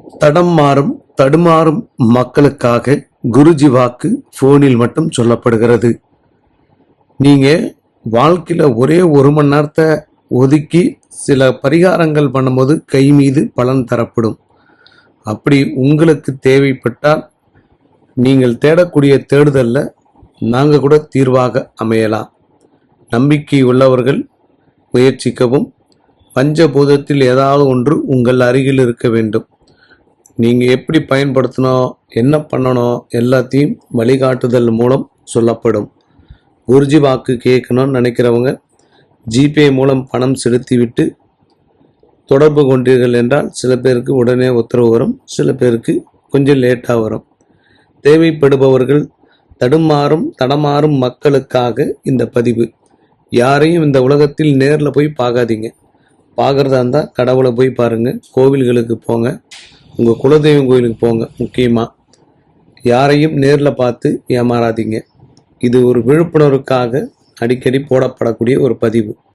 தடம் மாறும் தடுமாறும் மக்களுக்காக குருஜி வாக்கு போனில் மட்டும் சொல்லப்படுகிறது. நீங்க வாழ்க்கையில ஒரே 1 மணி நேரத்தை ஒதுக்கி சில பரிகாரங்கள் பண்ணும்போது கை மீது பலன் தரப்படும். அப்படி உங்களுக்கு தேவைப்பட்டால் நீங்கள் தேடக்கூடிய தேடுதல்ல நாங்கள் கூட தீர்வாக அமையலாம். நம்பிக்கை உள்ளவர்கள் முயற்சிக்கவும். பஞ்சபூதத்தில் ஏதாவது ஒன்று உங்கள் அருகில் இருக்க வேண்டும். நீங்கள் எப்படி பயன்படுத்தணும், என்ன பண்ணணும் எல்லாத்தையும் வழிகாட்டுதல் மூலம் சொல்லப்படும். குருஜி வாக்கு கேட்கணும்னு நினைக்கிறவங்க ஜிபே மூலம் பணம் செலுத்திவிட்டு தொடர்பு கொண்டீர்கள் என்றால் சில பேருக்கு உடனே உத்தரவு வரும், சில பேருக்கு கொஞ்சம் லேட்டாக வரும். தேவைப்படுபவர்கள் தடமாறும் மக்களுக்காக இந்த பதிவு. யாரையும் இந்த உலகத்தில் நேரில் போய் பார்க்காதீங்க. பார்க்குறதா இருந்தால் கடவுளை போய் பாருங்கள், கோவில்களுக்கு போங்க, உங்கள் குலதெய்வம் கோயிலுக்கு போங்க. முக்கியமாக யாரையும் நேரில் பார்த்து ஏமாறாதீங்க. இது ஒரு விழிப்புணர்வுக்காக அடிக்கடி போடப்படக்கூடிய ஒரு பதிவு.